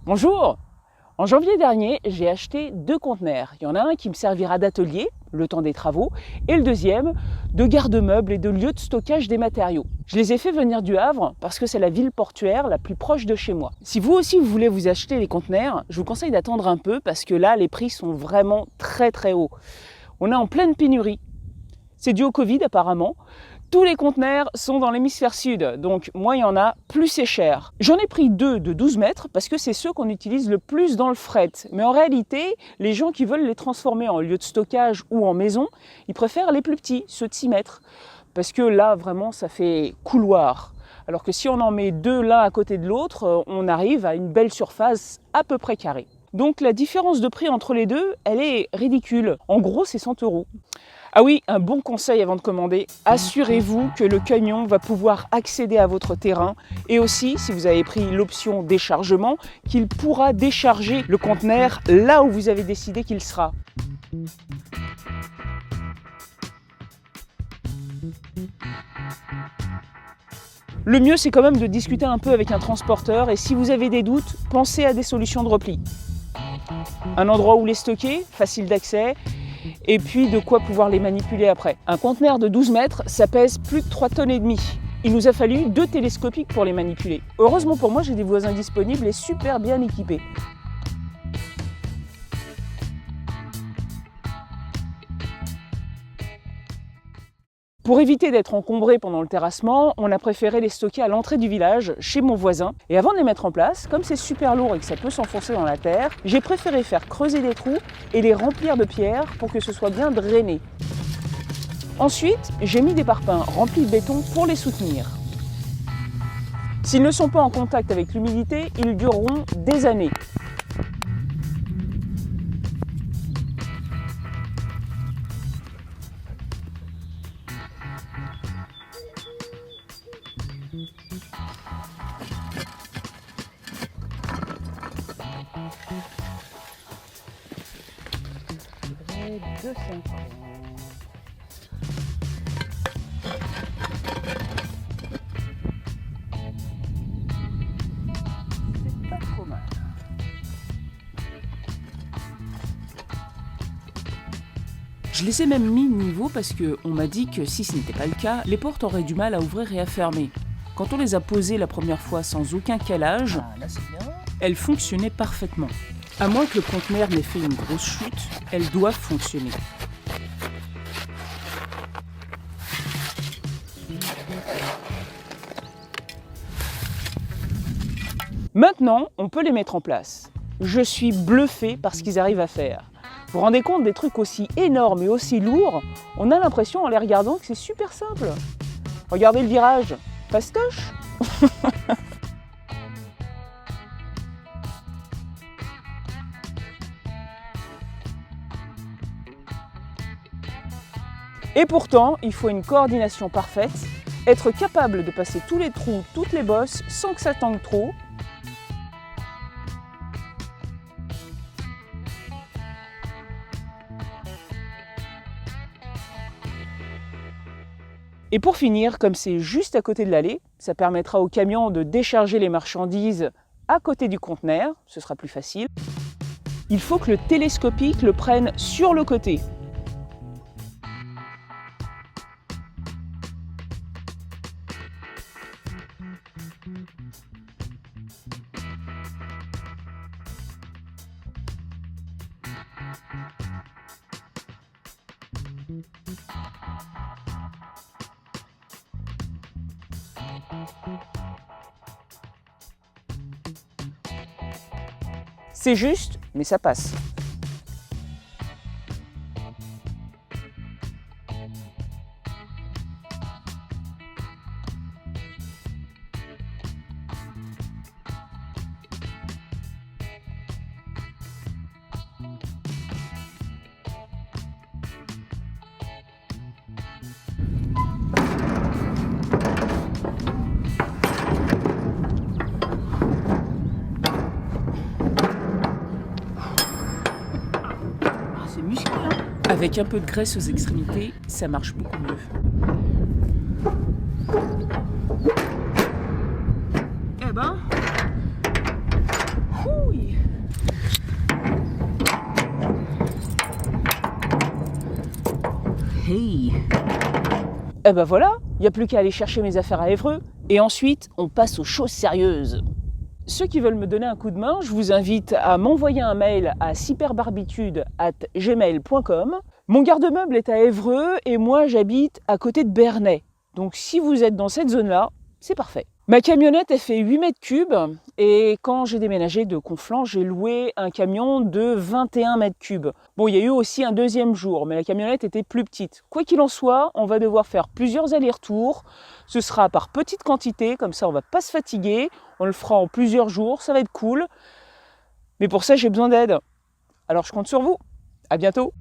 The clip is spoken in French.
Bonjour! En janvier dernier, j'ai acheté 2 conteneurs. Il y en a un qui me servira d'atelier, le temps des travaux, et le deuxième de garde-meubles et de lieu de stockage des matériaux. Je les ai fait venir du Havre parce que c'est la ville portuaire la plus proche de chez moi. Si vous aussi vous voulez vous acheter les conteneurs, je vous conseille d'attendre un peu parce que là, les prix sont vraiment très hauts. On est en pleine pénurie. C'est dû au Covid apparemment. Tous les conteneurs sont dans l'hémisphère sud, donc moins il y en a, plus c'est cher. J'en ai pris 2 de 12 mètres parce que c'est ceux qu'on utilise le plus dans le fret. Mais en réalité, les gens qui veulent les transformer en lieu de stockage ou en maison, ils préfèrent les plus petits, ceux de 6 mètres. Parce que là, vraiment, ça fait couloir. Alors que si on en met 2 l'un à côté de l'autre, on arrive à une belle surface à peu près carrée. Donc la différence de prix entre les deux, elle est ridicule. En gros, c'est 100 €. Ah oui, un bon conseil avant de commander, assurez-vous que le camion va pouvoir accéder à votre terrain et aussi, si vous avez pris l'option déchargement, qu'il pourra décharger le conteneur là où vous avez décidé qu'il sera. Le mieux, c'est quand même de discuter un peu avec un transporteur et si vous avez des doutes, pensez à des solutions de repli. Un endroit où les stocker, facile d'accès, et puis de quoi pouvoir les manipuler après. Un conteneur de 12 mètres, ça pèse plus de 3 tonnes et demie. Il nous a fallu 2 télescopiques pour les manipuler. Heureusement pour moi, j'ai des voisins disponibles et super bien équipés. Pour éviter d'être encombré pendant le terrassement, on a préféré les stocker à l'entrée du village, chez mon voisin. Et avant de les mettre en place, comme c'est super lourd et que ça peut s'enfoncer dans la terre, j'ai préféré faire creuser des trous et les remplir de pierres pour que ce soit bien drainé. Ensuite, j'ai mis des parpaings remplis de béton pour les soutenir. S'ils ne sont pas en contact avec l'humidité, ils dureront des années. De 5 ans. C'est pas trop mal. Je les ai même mis niveau parce qu'on m'a dit que si ce n'était pas le cas, les portes auraient du mal à ouvrir et à fermer. Quand on les a posées la première fois sans aucun calage, elles fonctionnaient parfaitement. À moins que le conteneur n'ait fait une grosse chute, elles doivent fonctionner. Maintenant, on peut les mettre en place. Je suis bluffé par ce qu'ils arrivent à faire. Vous vous rendez compte des trucs aussi énormes et aussi lourds? On a l'impression en les regardant que c'est super simple. Regardez le virage, fastoche. Et pourtant, il faut une coordination parfaite, être capable de passer tous les trous, toutes les bosses, sans que ça tangue trop. Et pour finir, comme c'est juste à côté de l'allée, ça permettra au camion de décharger les marchandises à côté du conteneur, ce sera plus facile. Il faut que le télescopique le prenne sur le côté. C'est juste, mais ça passe. Avec un peu de graisse aux extrémités, ça marche beaucoup mieux. Eh ben, tea. Eh ben voilà, il n'y a plus qu'à aller chercher mes affaires à Évreux. Et ensuite, on passe aux choses sérieuses. Ceux qui veulent me donner un coup de main, je vous invite à m'envoyer un mail à cyperbarbitude@gmail.com. Mon garde-meuble est à Évreux et moi j'habite à côté de Bernay. Donc si vous êtes dans cette zone-là, c'est parfait. Ma camionnette, elle fait 8 mètres cubes et quand j'ai déménagé de Conflans, j'ai loué un camion de 21 mètres cubes. Bon, il y a eu aussi un deuxième jour, mais la camionnette était plus petite. Quoi qu'il en soit, on va devoir faire plusieurs allers-retours. Ce sera par petite quantité, comme ça on va pas se fatiguer. On le fera en plusieurs jours, ça va être cool. Mais pour ça, j'ai besoin d'aide. Alors je compte sur vous. À bientôt.